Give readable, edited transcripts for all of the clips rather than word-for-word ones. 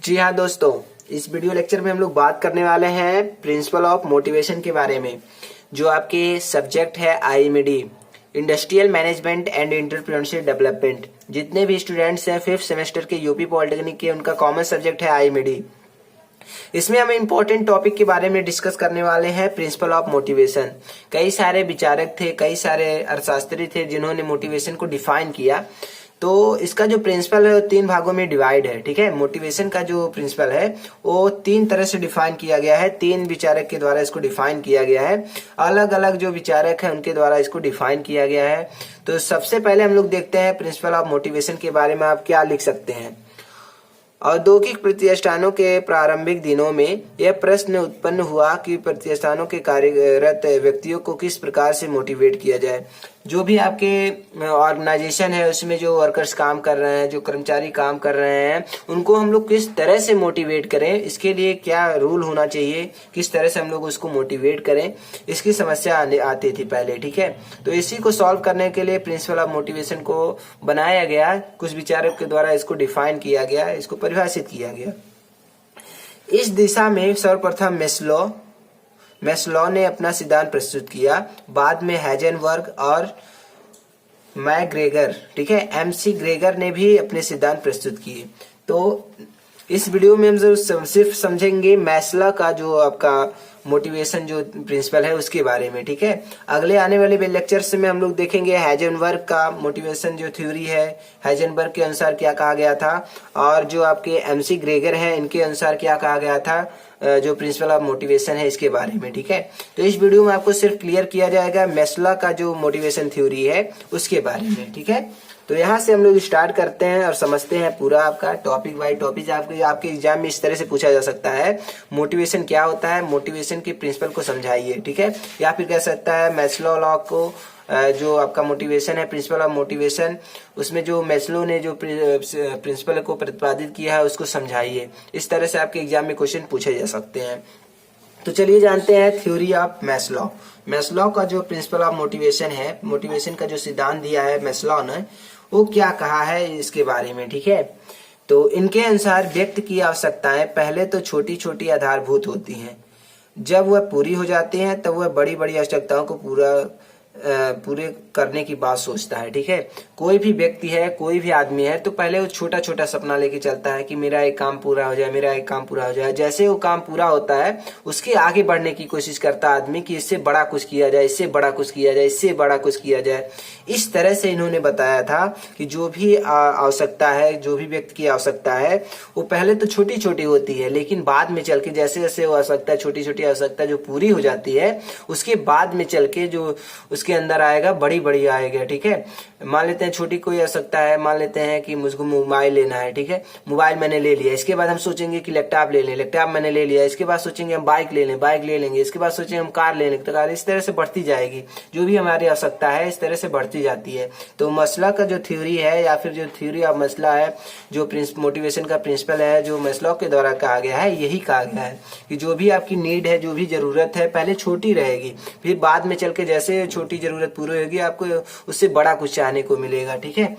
जी हाँ दोस्तों, इस वीडियो लेक्चर में हम लोग बात करने वाले हैं प्रिंसिपल ऑफ मोटिवेशन के बारे में, जो आपके सब्जेक्ट है IMD, industrial management and entrepreneurship development. जितने भी स्टूडेंट्स हैं 5th सेमेस्टर के यूपी पॉलिटेक्निक के, उनका कॉमन सब्जेक्ट है आईएमडी। इसमें हम इम्पोर्टेंट टॉपिक के बारे में डिस्कस करने वाले हैं प्रिंसिपल ऑफ मोटिवेशन। कई सारे विचारक थे, कई सारे अर्थशास्त्री थे जिन्होंने मोटिवेशन को डिफाइन किया। तो इसका जो प्रिंसिपल है वो 3 भागों में डिवाइड है। ठीक है, मोटिवेशन का जो प्रिंसिपल है वो 3 तरह से डिफाइन किया गया है। 3 विचारक के द्वारा इसको डिफाइन किया गया है, अलग अलग जो विचारक हैं उनके द्वारा इसको डिफाइन किया गया है। तो सबसे पहले हम लोग देखते हैं प्रिंसिपल ऑफ मोटिवेशन के बारे में आप क्या लिख सकते हैं। औद्योगिक प्रतिष्ठानों के प्रारंभिक दिनों में यह प्रश्न उत्पन्न हुआ कि प्रतिष्ठानों के कार्यरत व्यक्तियों को किस प्रकार से मोटिवेट किया जाए। जो भी आपके ऑर्गेनाइजेशन है उसमें जो वर्कर्स काम कर रहे हैं, जो कर्मचारी काम कर रहे हैं, उनको हम लोग किस तरह से मोटिवेट करें, इसके लिए क्या रूल होना चाहिए, किस तरह से हम लोग उसको मोटिवेट करें, इसकी समस्या आती थी पहले। ठीक है, तो इसी को सॉल्व करने के लिए प्रिंसिपल ऑफ मोटिवेशन को बनाया गया, कुछ विचारक के द्वारा इसको डिफाइन किया गया, इसको परिभाषित किया गया। इस दिशा में सर्वप्रथम मैस्लो ने अपना सिद्धांत प्रस्तुत किया, बाद में हेजनबर्ग और मैग्रेगर, ठीक है, एमसी ग्रेगर ने भी अपने सिद्धांत प्रस्तुत किए। तो इस वीडियो में हम सिर्फ समझेंगे मैस्लो का जो आपका मोटिवेशन जो प्रिंसिपल है उसके बारे में। ठीक है, अगले आने वाले लेक्चर्स में हम लोग देखेंगे हेजनबर्ग का मोटिवेशन जो थ्योरी है, हेजनबर्ग के अनुसार क्या कहा गया था, और जो आपके एमसी ग्रेगर है इनके अनुसार क्या कहा गया था, जो प्रिंसिपल ऑफ मोटिवेशन है इसके बारे में। ठीक है, तो इस वीडियो में आपको सिर्फ क्लियर किया जाएगा मैस्लो का जो मोटिवेशन थ्योरी है उसके बारे में। ठीक है, तो यहाँ से हम लोग स्टार्ट करते हैं और समझते हैं पूरा आपका टॉपिक बाय टॉपिक। आपके एग्जाम में इस तरह से पूछा जा सकता है, मोटिवेशन क्या होता है, मोटिवेशन के प्रिंसिपल को समझाइए। ठीक है, या फिर कह सकता है मैस्लो लॉ को, जो आपका मोटिवेशन है प्रिंसिपल ऑफ मोटिवेशन, उसमें जो मैस्लो ने जो प्रिंसिपल को प्रतिपादित किया है उसको समझाइए। इस तरह से आपके एग्जाम में क्वेश्चन पूछे जा सकते हैं। तो चलिए जानते हैं थ्योरी ऑफ मैस्लो। मैस्लो का जो प्रिंसिपल ऑफ मोटिवेशन है, मोटिवेशन का जो सिद्धांत दिया है मैस्लो ने, वो क्या कहा है इसके बारे में। ठीक है, तो इनके अनुसार व्यक्ति की आवश्यकताएं पहले तो छोटी छोटी आधारभूत होती हैं, जब वह पूरी हो जाती हैं तब वह बड़ी बड़ी आवश्यकताओं को पूरे करने की बात सोचता है। ठीक है, कोई भी व्यक्ति है, कोई भी आदमी है, तो पहले वो छोटा छोटा सपना लेके चलता है कि मेरा एक काम पूरा हो जाए, मेरा एक काम पूरा हो जाए। जैसे वो काम पूरा होता है उसके आगे बढ़ने की कोशिश करता है आदमी कि इससे बड़ा कुछ किया जाए, इससे बड़ा कुछ किया जाए, इससे बड़ा कुछ किया जाए। इस तरह से इन्होंने बताया था कि जो भी आवश्यकता है, जो भी व्यक्ति की आवश्यकता है, वो पहले तो छोटी छोटी होती है, लेकिन बाद में चल के जैसे जैसे वो आवश्यकता, छोटी छोटी आवश्यकता जो पूरी हो जाती है, उसके बाद में चल के जो उसके अंदर आएगा बड़ी बड़ी आएगा। ठीक है, मान लेते हैं छोटी कोई आवश्यकता है, मान लेते हैं कि मुझको मोबाइल लेना है। ठीक है, मोबाइल मैंने ले लिया, इसके बाद हम सोचेंगे कि लैपटॉप ले लें, लैपटॉप मैंने ले लिया, इसके बाद सोचेंगे हम बाइक ले लें, बाइक ले लेंगे, इसके बाद सोचेंगे हम कार ले लें, तो कार। इस तरह से बढ़ती जाएगी, जो भी हमारी आवश्यकता है इस तरह से बढ़ती जाती है। तो मैस्लो का जो थ्योरी है, या फिर जो थ्योरी ऑफ मैस्लो है, जो मोटिवेशन का प्रिंसिपल है, जो मैस्लो के द्वारा कहा गया है, यही कहा गया है कि जो भी आपकी नीड है, जो भी जरूरत है, पहले छोटी रहेगी, फिर बाद में चल के जैसे छोटी जरूरत पूरी होगी आपको उससे बड़ा कुछ चाहने को मिलेगा। ठीक है,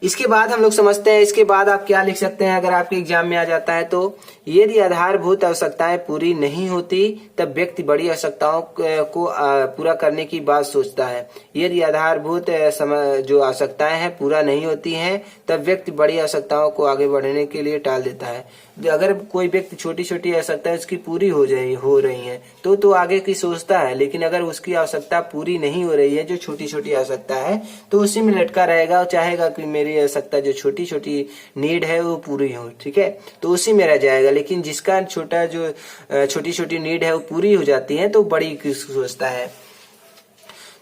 इसके बाद हम लोग समझते हैं, इसके बाद आप क्या लिख सकते हैं अगर आपके एग्जाम में आ जाता है तो, यदि आधारभूत आवश्यकताएं पूरी नहीं होती तब व्यक्ति बड़ी आवश्यकताओं को पूरा करने की बात सोचता है। यदि आधारभूत जो आवश्यकताएं हैं पूरा नहीं होती हैं तब व्यक्ति बड़ी आवश्यकताओं को आगे बढ़ने के लिए टाल देता है। अगर कोई व्यक्ति छोटी छोटी आवश्यकताएं उसकी पूरी हो रही है तो आगे की सोचता है, लेकिन अगर उसकी आवश्यकता पूरी नहीं हो रही है, जो छोटी छोटी आवश्यकता है, तो उसी में लटका रहेगा और चाहेगा कि मेरी आवश्यकता जो छोटी छोटी नीड है वो पूरी हो। ठीक है, तो उसी में रह जाएगा। लेकिन जिसका छोटी छोटी नीड है वो पूरी हो जाती है तो बड़ी की सोचता है।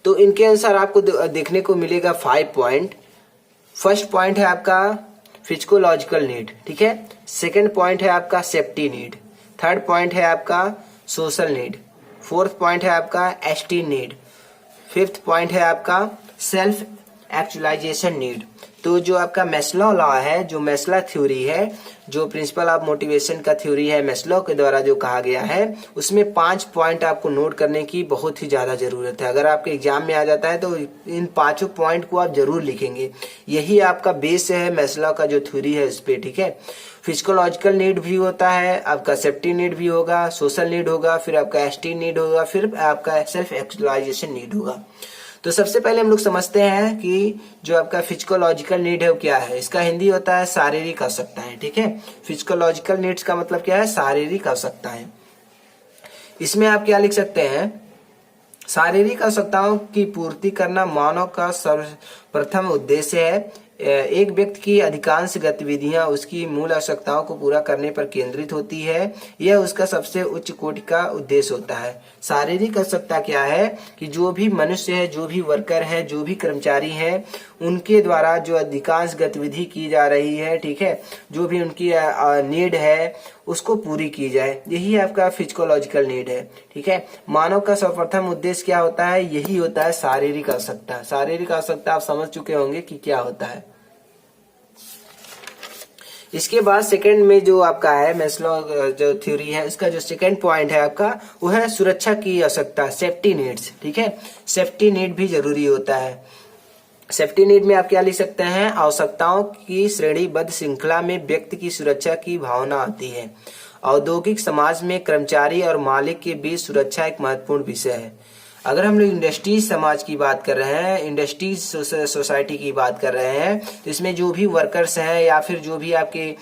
तो इनके अनुसार आपको देखने को मिलेगा 5 पॉइंट। फर्स्ट पॉइंट है आपका फिजियोलॉजिकल नीड। ठीक है, सेकंड पॉइंट है आपका सेफ्टी नीड, थर्ड पॉइंट है आपका सोशल नीड, फोर्थ पॉइंट है आपका एस्टीम नीड, फिफ्थ पॉइंट है आपका सेल्फ एक्चुअलाइजेशन नीड, तो जो आपका मैस्लो लॉ है, जो मैस्लो थ्योरी है, जो प्रिंसिपल ऑफ मोटिवेशन का थ्योरी है मैस्लो के द्वारा जो कहा गया है, उसमें 5 पॉइंट आपको नोट करने की बहुत ही ज्यादा जरूरत है। अगर आपके एग्जाम में आ जाता है तो इन 5 पॉइंट को आप जरूर लिखेंगे। यही आपका बेस है मैस्लो का जो थ्योरी है उस पे, ठीक है। फिजियोलॉजिकल नीड भी होता है, आपका सेफ्टी नीड भी होगा, सोशल नीड होगा, फिर आपका एस्टीम नीड होगा, फिर आपका सेल्फ एक्चुअलाइजेशन नीड होगा। तो सबसे पहले हम लोग समझते हैं कि जो आपका फिजियोलॉजिकल नीड है वो क्या है। इसका हिंदी होता है शारीरिक आवश्यकताएं, ठीक है। फिजियोलॉजिकल नीड्स का मतलब क्या है, शारीरिक आवश्यकताएं। इसमें आप क्या लिख सकते हैं, शारीरिक आवश्यकताओं की पूर्ति करना मानव का सर्वप्रथम उद्देश्य है। एक व्यक्ति की अधिकांश गतिविधियां उसकी मूल आवश्यकताओं को पूरा करने पर केंद्रित होती है। यह उसका सबसे उच्च कोटि का उद्देश्य होता है। शारीरिक आवश्यकता क्या है कि जो भी मनुष्य है, जो भी वर्कर है, जो भी कर्मचारी है, उनके द्वारा जो अधिकांश गतिविधि की जा रही है, ठीक है, जो भी उनकी नीड है उसको पूरी की जाए। यही आपका फिजियोलॉजिकल नीड है, ठीक है। मानव का सर्वप्रथम उद्देश्य क्या होता है, यही होता है शारीरिक आवश्यकता। शारीरिक आवश्यकता आप समझ चुके होंगे कि क्या होता है। इसके बाद सेकंड में जो आपका है मैस्लो जो थ्योरी है, उसका जो सेकंड पॉइंट है आपका, वो है सुरक्षा की आवश्यकता, सेफ्टी नीड्स, ठीक है। सेफ्टी नीड भी जरूरी होता है। सेफ्टी नीड में आप क्या लिख सकते हैं, आवश्यकताओं की श्रेणीबद्ध श्रृंखला में व्यक्ति की सुरक्षा की भावना आती है। औद्योगिक समाज में कर्मचारी और मालिक के बीच सुरक्षा एक महत्वपूर्ण विषय है। अगर हम लोग इंडस्ट्रीज समाज की बात कर रहे हैं, इंडस्ट्रीज सोसाइटी की बात कर रहे हैं, तो इसमें जो भी वर्कर्स हैं या फिर जो भी आपके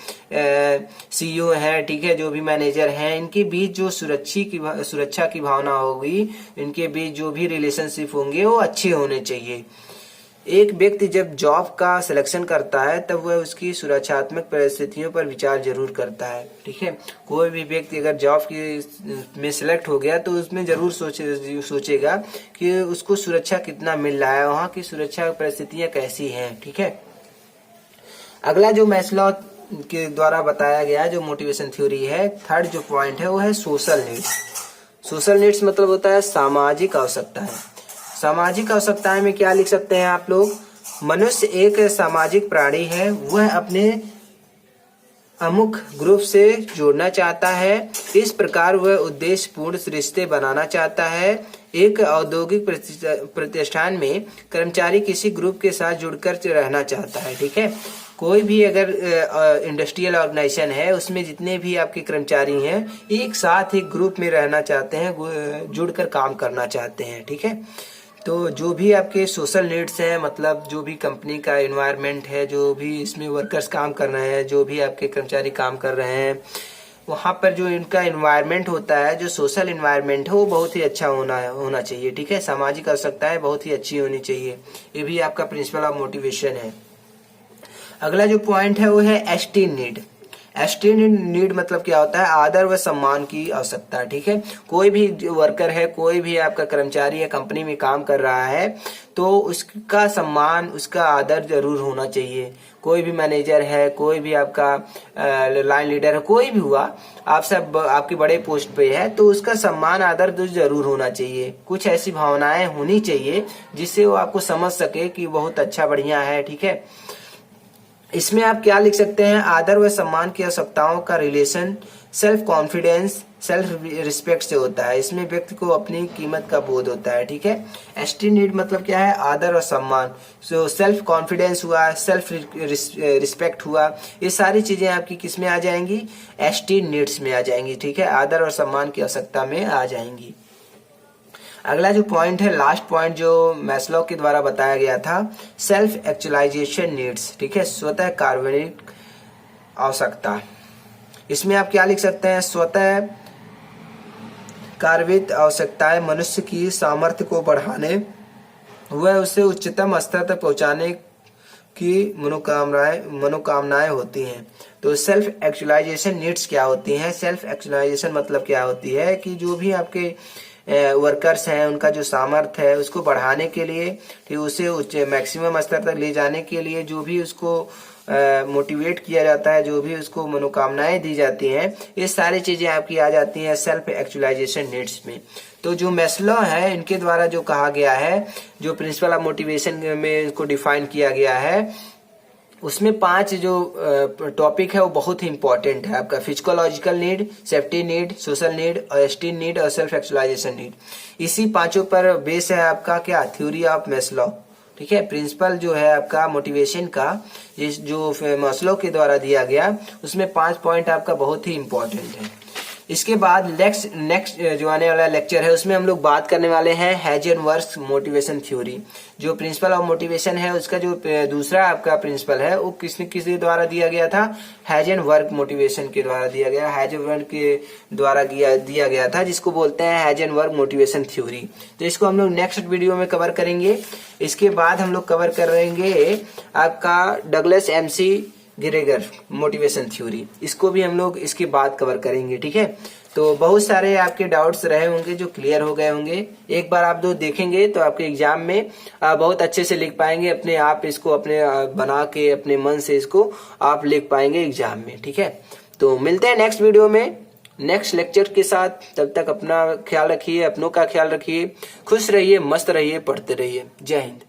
सीईओ हैं, ठीक है, जो भी मैनेजर हैं, इनके बीच जो सुरक्षा की भावना होगी, इनके बीच जो भी रिलेशनशिप होंगे वो अच्छे होने चाहिए। एक व्यक्ति जब जॉब का सिलेक्शन करता है तब वह उसकी सुरक्षात्मक परिस्थितियों पर विचार जरूर करता है, ठीक है। कोई भी व्यक्ति अगर जॉब की में सिलेक्ट हो गया तो उसमें जरूर सोचेगा कि उसको सुरक्षा कितना मिल रहा है, वहाँ की सुरक्षा परिस्थितियां कैसी हैं, ठीक है। अगला जो मैस्लो के द्वारा बताया गया जो मोटिवेशन थ्योरी है, थर्ड जो पॉइंट है वो है सोशल नीड्स। सोशल नीड्स मतलब होता है सामाजिक आवश्यकताएं। सामाजिक आवश्यकताएं में क्या लिख सकते हैं आप लोग, मनुष्य एक सामाजिक प्राणी है, वह अपने अमुक ग्रुप से जोड़ना चाहता है। इस प्रकार वह उद्देश्य पूर्ण रिश्ते बनाना चाहता है। एक औद्योगिक प्रतिष्ठान में कर्मचारी किसी ग्रुप के साथ जुड़कर रहना चाहता है, ठीक है। कोई भी अगर इंडस्ट्रियल ऑर्गेनाइजेशन है, उसमें जितने भी आपके कर्मचारी हैं एक साथ एक ग्रुप में रहना चाहते हैं, जुड़कर काम करना चाहते हैं, ठीक है। तो जो भी आपके सोशल नीड्स हैं, मतलब जो भी कंपनी का एनवायरनमेंट है, जो भी इसमें वर्कर्स काम कर रहे हैं, जो भी आपके कर्मचारी काम कर रहे हैं, वहाँ पर जो इनका एनवायरनमेंट होता है, जो सोशल एनवायरनमेंट है, वो बहुत ही अच्छा होना चाहिए, ठीक है। सामाजिक आवश्यकताएं बहुत ही अच्छी होनी चाहिए। ये भी आपका प्रिंसिपल ऑफ मोटिवेशन है। अगला जो पॉइंट है वो है एस्टीम नीड। एस्टीम नीड मतलब क्या होता है, आदर व सम्मान की आवश्यकता, ठीक है। कोई भी वर्कर है, कोई भी आपका कर्मचारी है, कंपनी में काम कर रहा है, तो उसका सम्मान, उसका आदर जरूर होना चाहिए। कोई भी मैनेजर है, कोई भी आपका लाइन लीडर है, कोई भी हुआ, आप सब आपके बड़े पोस्ट पे है, तो उसका सम्मान आदर तो जरूर होना चाहिए। कुछ ऐसी भावनाएं होनी चाहिए जिससे वो आपको समझ सके कि बहुत अच्छा, बढ़िया है, ठीक है। इसमें आप क्या लिख सकते हैं, आदर व सम्मान की आवश्यकताओं का relation self confidence, self respect से होता है। इसमें व्यक्ति को अपनी कीमत का बोध होता है, ठीक है। एस्टीम नीड मतलब क्या है, आदर और सम्मान। सो सेल्फ कॉन्फिडेंस हुआ, सेल्फ रिस्पेक्ट हुआ, ये सारी चीजें आपकी किस में आ जाएंगी, एस्टीम नीड्स में आ जाएंगी, ठीक है। आदर और सम्मान की आवश्यकता में आ जाएंगी। अगला जो पॉइंट है, लास्ट पॉइंट जो मैस्लो के द्वारा बताया गया था, सेल्फ एक्चुअलाइजेशन नीड्स, ठीक है, स्वतः कार्बनिक आवश्यकता। इसमें आप क्या लिख सकते हैं, स्वतः कार्बित आवश्यकताएं मनुष्य की सामर्थ्य को बढ़ाने व उसे उच्चतम स्तर तक पहुंचाने की मनोकामनाएं होती हैं। तो सेल्फ एक्चुअलाइजेशन नीड्स क्या होती हैं, सेल्फ एक्चुअलाइजेशन मतलब क्या होती है कि जो भी आपके वर्कर्स हैं, उनका जो सामर्थ्य है उसको बढ़ाने के लिए, फिर उसे उच्च मैक्सिमम स्तर तक ले जाने के लिए जो भी उसको मोटिवेट किया जाता है, जो भी उसको मनोकामनाएं दी जाती हैं, ये सारी चीजें आपकी आ जाती हैं सेल्फ एक्चुअलाइजेशन नीड्स में। तो जो मैस्लो है, इनके द्वारा जो कहा गया है, जो प्रिंसिपल ऑफ मोटिवेशन में इसको डिफाइन किया गया है, उसमें 5 जो टॉपिक है वो बहुत ही इंपॉर्टेंट है आपका। Physiological need, safety need, social need, esteem need और सेल्फ एक्चुअलाइजेशन नीड। इसी पांचों पर बेस है आपका क्या, थ्योरी ऑफ मैस्लो। ठीक है, प्रिंसिपल जो है आपका मोटिवेशन का, जो मैस्लो के द्वारा दिया गया, उसमें 5 पॉइंट आपका बहुत ही इंपॉर्टेंट है। इसके बाद नेक्स्ट जो आने वाला लेक्चर है उसमें हम लोग बात करने वाले हैं हाइजेनबर्ग मोटिवेशन थ्योरी। जो प्रिंसिपल ऑफ मोटिवेशन है उसका जो दूसरा आपका प्रिंसिपल है वो किसके द्वारा दिया गया था, हाइजेनबर्ग मोटिवेशन के द्वारा दिया गया, हाइजेनबर्ग के द्वारा दिया गया था, जिसको बोलते हैं हाइजेनबर्ग मोटिवेशन थ्योरी। तो इसको हम लोग नेक्स्ट वीडियो में कवर करेंगे। इसके बाद हम लोग कवर करेंगे आपका Douglas MC Gregor motivation theory. इसको भी हम लोग इसके बाद कवर करेंगे। ठीक है, तो बहुत सारे आपके डाउट्स रहे होंगे जो क्लियर हो गए होंगे। एक बार आप दो देखेंगे तो आपके एग्जाम में बहुत अच्छे से लिख पाएंगे। अपने आप इसको अपने बना के अपने मन से इसको आप लिख पाएंगे एग्जाम में। ठीक है, तो मिलते हैं नेक्स्ट वीडियो में नेक्स्ट लेक्चर के साथ। तब तक अपना ख्याल रखिए, अपनों का ख्याल रखिए, खुश रहिए, मस्त रहिए, पढ़ते रहिए। जय हिंद।